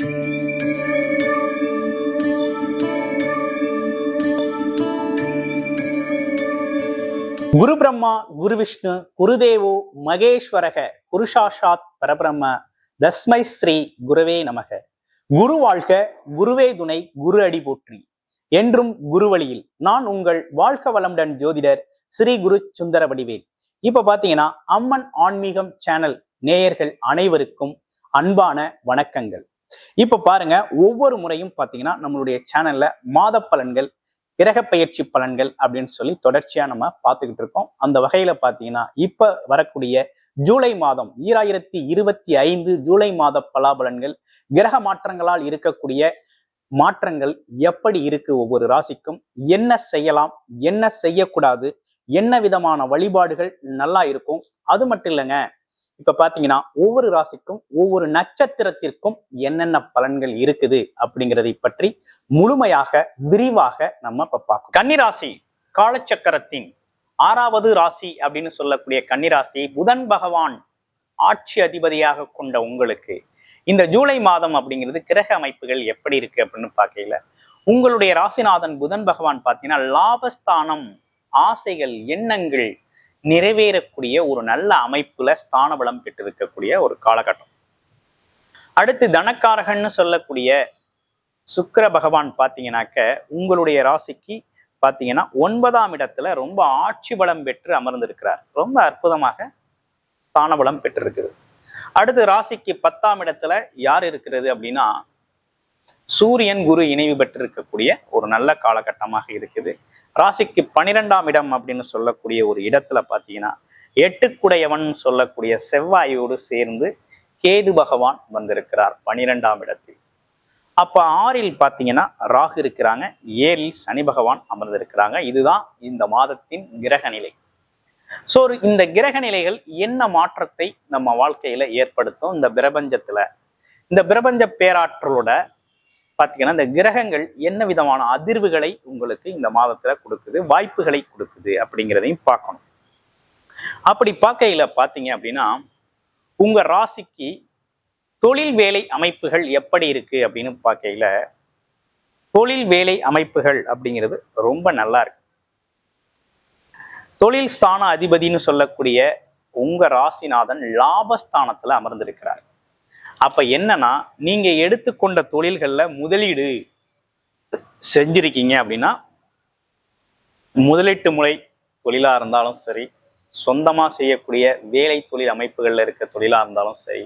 குரு பிரம்மா குரு விஷ்ணு குருதேவோ மகேஸ்வரக குருசாஷாத் பரபிரம்ம தஸ்மை ஸ்ரீ குருவே நமக. குரு வாழ்க, குருவே துணை, குரு அடி போற்றி. என்றும் குரு வழியில் நான் உங்கள் வாழ்க வளமுடன் ஜோதிடர் ஸ்ரீ குரு சுந்தர வடிவேல். இப்ப பாத்தீங்கன்னா அம்மன் ஆன்மீகம் சேனல் நேயர்கள் அனைவருக்கும் அன்பான வணக்கங்கள். இப்ப பாருங்க, ஒவ்வொரு முறையும் பாத்தீங்கன்னா நம்மளுடைய சேனல்ல மாத பலன்கள், கிரக பயிற்சி பலன்கள் அப்படின்னு சொல்லி தொடர்ச்சியா நம்ம பார்த்துக்கிட்டு இருக்கோம். அந்த வகையில பாத்தீங்கன்னா இப்ப வரக்கூடிய ஜூலை மாதம் 2025 ஜூலை மாத பலாபலன்கள், கிரக மாற்றங்களால் இருக்கக்கூடிய மாற்றங்கள் எப்படி இருக்கு, ஒவ்வொரு ராசிக்கும் என்ன செய்யலாம், என்ன செய்யக்கூடாது, என்ன விதமான வழிபாடுகள் நல்லா இருக்கும், அது மட்டும் இல்லைங்க. இப்ப பாத்தீங்கன்னா ஒவ்வொரு ராசிக்கும் ஒவ்வொரு நட்சத்திரத்திற்கும் என்னென்ன பலன்கள் இருக்குது அப்படிங்கிறதை பற்றி முழுமையாக விரிவாக நம்ம இப்ப பார்க்கணும். கன்னிராசி காலச்சக்கரத்தின் 6வது ராசி அப்படின்னு சொல்லக்கூடிய கன்னிராசி, புதன் பகவான் ஆட்சி அதிபதியாக கொண்ட உங்களுக்கு இந்த ஜூலை மாதம் அப்படிங்கிறது கிரக அமைப்புகள் எப்படி இருக்கு அப்படின்னு பார்க்கல, உங்களுடைய ராசிநாதன் புதன் பகவான் பார்த்தீங்கன்னா லாபஸ்தானம், ஆசைகள், எண்ணங்கள் நிறைவேறக்கூடிய ஒரு நல்ல அமைப்புல ஸ்தான பலம் பெற்றிருக்கக்கூடிய ஒரு காலகட்டம். அடுத்து தனக்காரகன்னு சொல்லக்கூடிய சுக்கிர பகவான் பார்த்தீங்கன்னாக்க உங்களுடைய ராசிக்கு பார்த்தீங்கன்னா 9ஆம் இடத்துல ரொம்ப ஆட்சி பலம் பெற்று அமர்ந்திருக்கிறார். ரொம்ப அற்புதமாக ஸ்தான பலம் பெற்றிருக்குது. அடுத்து ராசிக்கு 10ஆம் இடத்துல யார் இருக்கிறது அப்படின்னா சூரியன் குரு இணைவு பெற்றிருக்கக்கூடிய ஒரு நல்ல காலகட்டமாக இருக்குது. ராசிக்கு 12ஆம் இடம் அப்படின்னு சொல்லக்கூடிய ஒரு இடத்துல பாத்தீங்கன்னா 8குடையவன் சொல்லக்கூடிய செவ்வாயோடு சேர்ந்து கேது பகவான் வந்திருக்கிறார் 12ஆம் இடத்தில். அப்ப 6ல் பாத்தீங்கன்னா ராகு இருக்கிறாங்க, 7ல் சனி பகவான் அமர்ந்திருக்கிறாங்க. இதுதான் இந்த மாதத்தின் கிரக நிலை. சோ இந்த கிரக நிலைகள் என்ன மாற்றத்தை நம்ம வாழ்க்கையில ஏற்படுத்தும், இந்த பிரபஞ்சத்துல, இந்த பிரபஞ்ச பேராற்றலோட பாத்தீங்கன்னா இந்த கிரகங்கள் என்ன விதமான அதிர்வுகளை உங்களுக்கு இந்த மாதத்துல கொடுக்குது, வாய்ப்புகளை கொடுக்குது அப்படிங்கிறதையும் பார்க்கணும். அப்படி பார்க்கையில பாத்தீங்க அப்படின்னா உங்க ராசிக்கு தொழில் வேலை அமைப்புகள் எப்படி இருக்கு அப்படின்னு பார்க்கையில தொழில் வேலை அமைப்புகள் அப்படிங்கிறது ரொம்ப நல்லா இருக்கு. தொழில் ஸ்தான அதிபதினு சொல்லக்கூடிய உங்க ராசிநாதன் லாபஸ்தானத்துல அமர்ந்திருக்கிறார். அப்ப என்னன்னா, நீங்க எடுத்துக்கொண்ட தொழில்கள்ல முதலீடு செஞ்சிருக்கீங்க அப்படின்னா, முதலீட்டு முறை தொழிலா இருந்தாலும் சரி, சொந்தமா செய்யக்கூடிய வேலை தொழில் அமைப்புகள்ல இருக்க தொழிலா இருந்தாலும் சரி,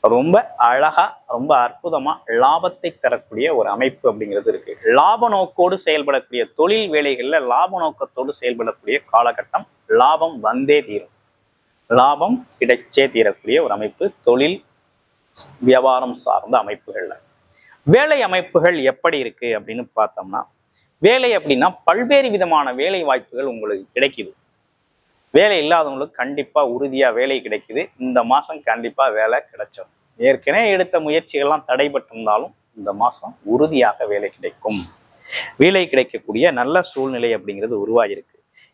ரொம்ப அழகா ரொம்ப அற்புதமா லாபத்தை தரக்கூடிய ஒரு அமைப்பு அப்படிங்கிறது இருக்கு. லாப நோக்கோடு செயல்படக்கூடிய தொழில் வேலைகள்ல லாப நோக்கத்தோடு செயல்படக்கூடிய காலகட்டம், லாபம் வந்தே தீரும், லாபம் கிடைச்சே தீரக்கூடிய ஒரு அமைப்பு தொழில் வியாபாரம் சார்ந்த அமைப்புகள்ல. வேலை அமைப்புகள் எப்படி இருக்கு அப்படின்னு பார்த்தோம்னா, வேலை அப்படின்னா பல்வேறு விதமான வேலை வாய்ப்புகள் உங்களுக்கு கிடைக்குது. வேலை இல்லாதவங்களுக்கு கண்டிப்பா உறுதியா வேலை கிடைக்குது. இந்த மாசம் கண்டிப்பா வேலை கிடைச்சோம். ஏற்கனவே எடுத்த முயற்சிகள்லாம் தடைபட்டிருந்தாலும் இந்த மாசம் உறுதியாக வேலை கிடைக்கும். வேலை கிடைக்கக்கூடிய நல்ல சூழ்நிலை அப்படிங்கிறது உருவாகிருக்கு.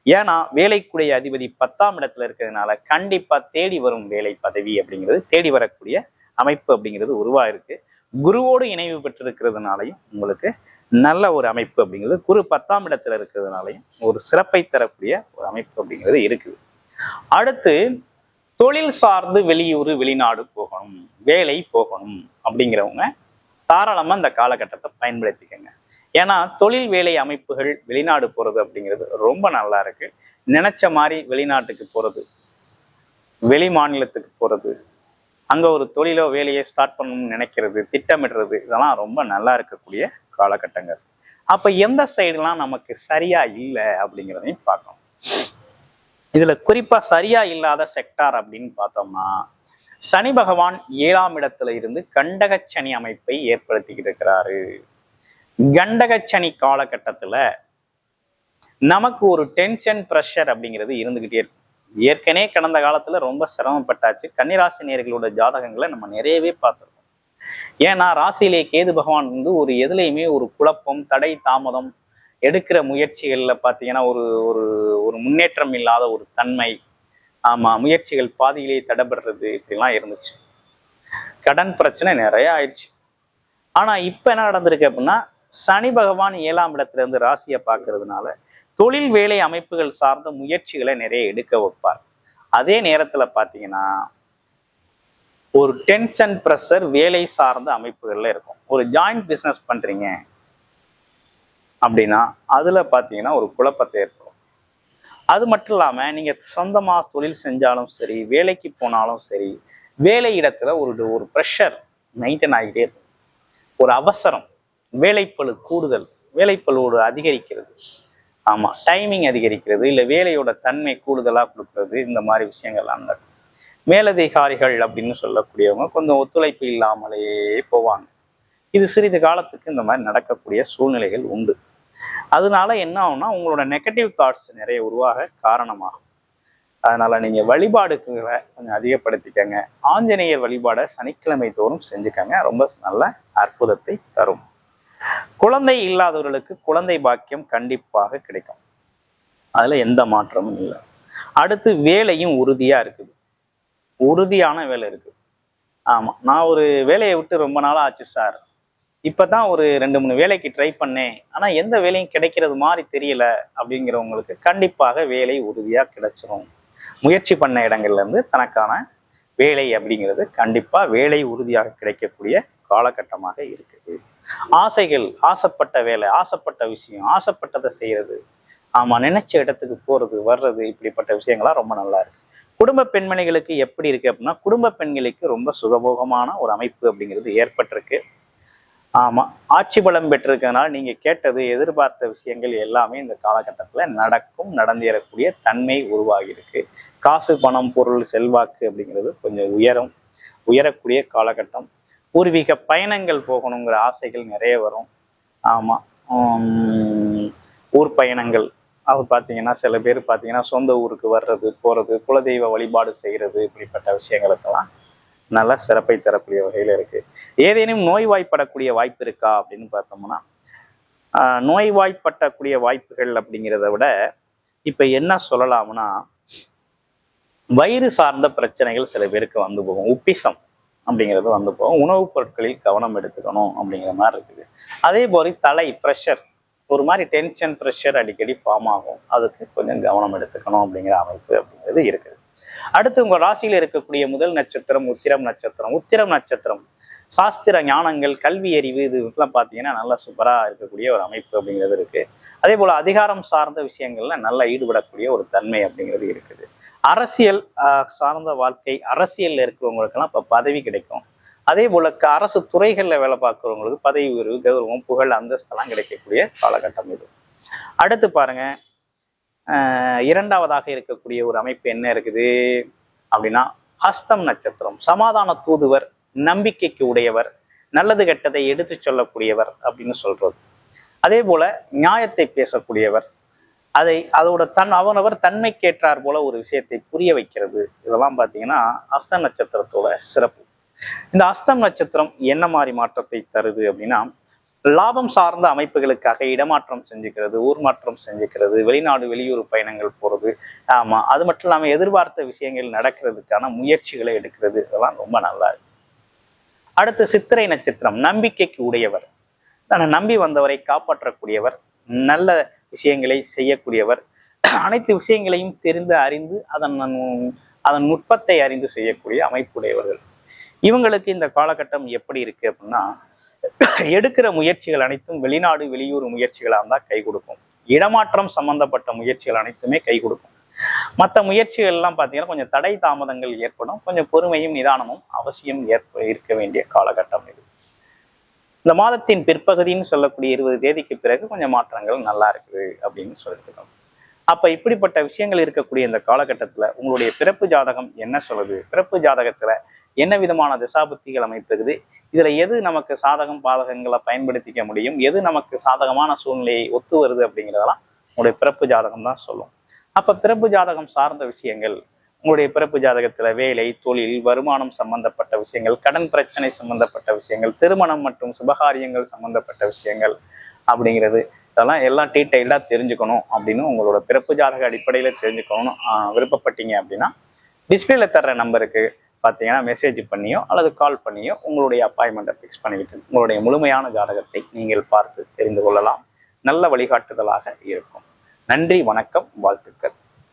ஏன்னா வேலைக்குடைய அதிபதி 10ஆம் இடத்துல இருக்கிறதுனால கண்டிப்பா தேடி வரும் வேலை பதவி அப்படிங்கிறது தேடி வரக்கூடிய அமைப்பு அப்படிங்கிறது உருவாயிருக்கு. குருவோடு இணைவு பெற்றிருக்கிறதுனாலையும் உங்களுக்கு நல்ல ஒரு அமைப்பு அப்படிங்கிறது, குரு 10ஆம் இடத்துல இருக்கிறதுனாலையும் ஒரு சிறப்பை தரக்கூடிய ஒரு அமைப்பு அப்படிங்கிறது இருக்குது. அடுத்து தொழில் சார்ந்து வெளியூர் வெளிநாடு போகணும், வேலை போகணும் அப்படிங்கிறவங்க தாராளமா இந்த காலகட்டத்தை பயன்படுத்திக்கங்க. ஏன்னா தொழில் வேலை அமைப்புகள் வெளிநாடு போறது அப்படிங்கிறது ரொம்ப நல்லா இருக்கு. நினைச்ச மாதிரி வெளிநாட்டுக்கு போறது, வெளி மாநிலத்துக்கு போறது, அங்க ஒரு தொழிலோ வேலையை ஸ்டார்ட் பண்ணணும்னு நினைக்கிறது, திட்டமிடுறது, இதெல்லாம் ரொம்ப நல்லா இருக்கக்கூடிய காலகட்டங்கள். அப்ப எந்த சைடுலாம் நமக்கு சரியா இல்லை அப்படிங்கிறதையும் பார்க்கணும். இதுல குறிப்பா சரியா இல்லாத செக்டார் அப்படின்னு பார்த்தோம்னா, சனி பகவான் 7ஆம் இடத்துல இருந்து கண்டகச்சனி அமைப்பை ஏற்படுத்திக்கிட்டு இருக்கிறாரு. கண்டகச்சனி காலகட்டத்துல நமக்கு ஒரு டென்ஷன் பிரஷர் அப்படிங்கிறது இருந்துகிட்டே இருக்கும். ஏற்கனவே கடந்த காலத்துல ரொம்ப சிரமப்பட்டாச்சு. கன்னிராசி நேயர்களோட ஜாதகங்களை நம்ம நிறையவே பார்த்துருக்கோம். ஏன்னா ராசியிலே கேது பகவான் வந்து ஒரு எதுலையுமே ஒரு குழப்பம், தடை, தாமதம், எடுக்கிற முயற்சிகள்ல பாத்தீங்கன்னா ஒரு ஒரு ஒரு முன்னேற்றம் இல்லாத ஒரு தன்மை, முயற்சிகள் பாதியிலே தடைபடுறது, இப்படிலாம் இருந்துச்சு. கடன் பிரச்சனை நிறைய ஆயிடுச்சு. ஆனா இப்ப என்ன நடந்திருக்கு அப்படின்னா, சனி பகவான் 7ஆம் இடத்துல இருந்து ராசியை பார்க்கறதுனால தொழில் வேலை அமைப்புகள் சார்ந்த முயற்சிகளை நிறைய எடுக்க வைப்பார். அதே நேரத்துல பாத்தீங்கன்னா ஒரு டென்ஷன் ப்ரெஷர் வேலை சார்ந்த அமைப்புகள்ல இருக்கும். ஒரு ஜாயிண்ட் பிசினஸ் பண்றீங்க அப்படின்னா அதுல பாத்தீங்கன்னா ஒரு குழப்பத்தை ஏற்படும். அது மட்டும் இல்லாம நீங்க சொந்தமா தொழில் செஞ்சாலும் சரி, வேலைக்கு போனாலும் சரி, வேலை இடத்துல ஒரு ப்ரெஷர் மெயின்டைன் ஆகிட்டே இருக்கும். ஒரு அவசரம், வேலைப்பளு கூடுதல், வேலைப்பளுவோடு அதிகரிக்கிறது, ஆமா டைமிங் அதிகரிக்கிறது, இல்ல வேலையோட தன்மை கூடுதலா கொடுக்கறது, இந்த மாதிரி விஷயங்கள்லாம் நடக்கும். மேலதிகாரிகள் அப்படின்னு சொல்லக்கூடியவங்க கொஞ்சம் ஒத்துழைப்பு இல்லாமலேயே போவாங்க. இது சிறிது காலத்துக்கு இந்த மாதிரி நடக்கக்கூடிய சூழ்நிலைகள் உண்டு. அதனால என்ன ஆகும்னா உங்களோட நெகட்டிவ் தாட்ஸ் நிறைய உருவாக காரணமாகும். அதனால நீங்க வழிபாடுகளை கொஞ்சம் அதிகப்படுத்திக்கங்க. ஆஞ்சநேயர் வழிபாடை சனிக்கிழமை தோறும் செஞ்சுக்கங்க, ரொம்ப நல்ல அற்புதத்தை தரும். குழந்தை இல்லாதவர்களுக்கு குழந்தை பாக்கியம் கண்டிப்பாக கிடைக்கும், அதுல எந்த மாற்றமும் இல்லை. அடுத்து வேலையும் உறுதியா இருக்குது, உறுதியான வேலை இருக்கு. ஆமா, நான் ஒரு வேலையை விட்டு ரொம்ப நாளா ஆச்சு சார், இப்பதான் ஒரு 2-3 வேலைக்கு ட்ரை பண்ணேன், ஆனா எந்த வேலையும் கிடைக்கிறது மாதிரி தெரியல அப்படிங்கிறவங்களுக்கு கண்டிப்பாக வேலை உறுதியா கிடைச்சிரும். முயற்சி பண்ண இடங்கள்ல இருந்து தனக்கான வேலை அப்படிங்கிறது கண்டிப்பா வேலை உறுதியாக கிடைக்கக்கூடிய காலகட்டமாக இருக்குது. ஆசைகள், ஆசைப்பட்ட வேலை, ஆசைப்பட்ட விஷயம், ஆசைப்பட்டதை செய்யறது, ஆமா நினைச்ச இடத்துக்கு போறது வர்றது, இப்படிப்பட்ட விஷயங்கள்லாம் ரொம்ப நல்லா இருக்கு. குடும்ப பெண்மணிகளுக்கு எப்படி இருக்கு அப்படின்னா, குடும்ப பெண்களுக்கு ரொம்ப சுகபோகமான ஒரு அமைப்பு அப்படிங்கிறது ஏற்பட்டிருக்கு. ஆமா, ஆட்சி பலம் பெற்றிருக்கனால நீங்க கேட்டது எதிர்பார்த்த விஷயங்கள் எல்லாமே இந்த காலகட்டத்துல நடக்கும், நடந்தேறக்கூடிய தன்மை உருவாகி இருக்கு. காசு பணம் பொருள் செல்வாக்கு அப்படிங்கிறது கொஞ்சம் உயரக்கூடிய காலகட்டம். பூர்வீக பயணங்கள் போகணுங்கிற ஆசைகள் நிறைய வரும். ஆமா, ஊர் பயணங்கள், அது பார்த்தீங்கன்னா சில பேர் பார்த்தீங்கன்னா சொந்த ஊருக்கு வர்றது போறது, குலதெய்வ வழிபாடு செய்யறது, இப்படிப்பட்ட விஷயங்களுக்கெல்லாம் நல்ல சிறப்பை தரக்கூடிய வகையில இருக்கு. ஏதேனும் நோய்வாய்ப்படக்கூடிய வாய்ப்பு இருக்கா அப்படின்னு பார்த்தோம்னா, நோய்வாய்ப்படக்கூடிய வாய்ப்புகள் அப்படிங்கிறத விட இப்ப என்ன சொல்லலாம்னா, வயிறு சார்ந்த பிரச்சனைகள் சில பேருக்கு வந்து போகும். உப்பிசம் அப்படிங்கிறது வந்து போகும். உணவுப் பொருட்களில் கவனம் எடுத்துக்கணும் அப்படிங்கிற மாதிரி இருக்குது. அதே போல தலை ப்ரெஷர், ஒரு மாதிரி டென்ஷன் ப்ரெஷர் அடிக்கடி ஃபார்ம் ஆகும், அதுக்கு கொஞ்சம் கவனம் எடுத்துக்கணும் அப்படிங்கிற அமைப்பு அப்படிங்கிறது இருக்குது. அடுத்து உங்க ராசியில இருக்கக்கூடிய முதல் நட்சத்திரம் உத்திரம் நட்சத்திரம். உத்திரம் நட்சத்திரம் சாஸ்திர ஞானங்கள், கல்வி அறிவு, இதுக்கெல்லாம் பார்த்தீங்கன்னா நல்லா சூப்பரா இருக்கக்கூடிய ஒரு அமைப்பு அப்படிங்கிறது இருக்கு. அதே போல அதிகாரம் சார்ந்த விஷயங்கள்ல நல்லா ஈடுபடக்கூடிய ஒரு தன்மை அப்படிங்கிறது இருக்குது. அரசியல் சார்ந்த வாழ்க்கை, அரசியல்ல இருக்கிறவங்களுக்கெல்லாம் இப்ப பதவி கிடைக்கும். அதே போல அரசு துறைகள்ல வேலை பார்க்கிறவங்களுக்கு பதவி உயர்வு, கௌரவம், புகழ், அந்தஸ்தெல்லாம் கிடைக்கக்கூடிய காலகட்டம் இது. அடுத்து பாருங்க, இரண்டாவதாக இருக்கக்கூடிய ஒரு அமைப்பு என்ன இருக்குது அப்படின்னா, ஹஸ்தம் நட்சத்திரம். சமாதான தூதுவர், நம்பிக்கைக்கு உடையவர், நல்லது கெட்டதை எடுத்து சொல்லக்கூடியவர் அப்படின்னு சொல்றது. அதே போல நியாயத்தை பேசக்கூடியவர், அதோட அவனவர் தன்மைக்கேற்றார் போல ஒரு விஷயத்தை புரிய வைக்கிறது, இதெல்லாம் பார்த்தீங்கன்னா ஹஸ்த நட்சத்திரத்தோட சிறப்பு. இந்த ஹஸ்தம் நட்சத்திரம் என்ன மாதிரி மாற்றத்தை தருது அப்படின்னா, லாபம் சார்ந்த அமைப்புகளுக்காக இடமாற்றம் செஞ்சுக்கிறது, ஊர் மாற்றம் செஞ்சுக்கிறது, வெளிநாடு வெளியூர் பயணங்கள் போறது, ஆமா அது மட்டும் இல்லாம எதிர்பார்த்த விஷயங்கள் நடக்கிறதுக்கான முயற்சிகளை எடுக்கிறது, இதெல்லாம் ரொம்ப நல்லா இருக்கு. அடுத்து சித்திரை நட்சத்திரம். நம்பிக்கைக்கு உடையவர், தன்னை நம்பி வந்தவரை காப்பாற்றக்கூடியவர், நல்ல விஷயங்களை செய்யக்கூடியவர், அனைத்து விஷயங்களையும் தெரிந்து அறிந்து அதன் நுட்பத்தை அறிந்து செய்யக்கூடிய அமைப்புடையவர்கள். இவங்களுக்கு இந்த காலகட்டம் எப்படி இருக்கு அப்படின்னா, எடுக்கிற முயற்சிகள் அனைத்தும் வெளிநாடு வெளியூர் முயற்சிகளாக இருந்தால் கை கொடுக்கும். இடமாற்றம் சம்பந்தப்பட்ட முயற்சிகள் அனைத்துமே கை கொடுக்கும். மற்ற முயற்சிகள் எல்லாம் பார்த்தீங்கன்னா கொஞ்சம் தடை தாமதங்கள் ஏற்படும். கொஞ்சம் பொறுமையும் நிதானமும் அவசியம் இருக்க வேண்டிய காலகட்டம் இது. இந்த மாதத்தின் பிற்பகுதின்னு சொல்லக்கூடிய 20 தேதிக்கு பிறகு கொஞ்சம் மாற்றங்கள் நல்லா இருக்குது அப்படின்னு சொல்லிட்டு. அப்ப இப்படிப்பட்ட விஷயங்கள் இருக்கக்கூடிய இந்த காலகட்டத்துல உங்களுடைய பிறப்பு ஜாதகம் என்ன சொல்லுது, பிறப்பு ஜாதகத்துல என்ன விதமான திசாபுத்திகள் அமைப்புக்குது, இதுல எது நமக்கு சாதகம் பாதகங்களை பயன்படுத்திக்க முடியும், எது நமக்கு சாதகமான சூழ்நிலையை ஒத்து வருது அப்படிங்கிறதெல்லாம் உங்களுடைய பிறப்பு ஜாதகம் தான் சொல்லும். அப்ப பிறப்பு ஜாதகம் சார்ந்த விஷயங்கள், உங்களுடைய பிறப்பு ஜாதகத்துல வேலை, தொழில், வருமானம் சம்பந்தப்பட்ட விஷயங்கள், கடன் பிரச்சனை சம்பந்தப்பட்ட விஷயங்கள், திருமணம் மற்றும் சுபகாரியங்கள் சம்பந்தப்பட்ட விஷயங்கள் அப்படிங்கிறது, இதெல்லாம் எல்லாம் டீட்டெயில்டா தெரிஞ்சுக்கணும் அப்படின்னு உங்களோட பிறப்பு ஜாதக அடிப்படையில தெரிஞ்சுக்கணும்னு விருப்பப்பட்டீங்க அப்படின்னா, டிஸ்பிளேல தர்ற நம்பருக்கு பார்த்தீங்கன்னா மெசேஜ் பண்ணியோ அல்லது கால் பண்ணியோ உங்களுடைய அப்பாயின்மெண்ட்டை ஃபிக்ஸ் பண்ணிவிட்டு உங்களுடைய முழுமையான ஜாதகத்தை நீங்கள் பார்த்து தெரிந்து கொள்ளலாம். நல்ல வழிகாட்டுதலாக இருக்கும். நன்றி, வணக்கம், வாழ்த்துக்கள்.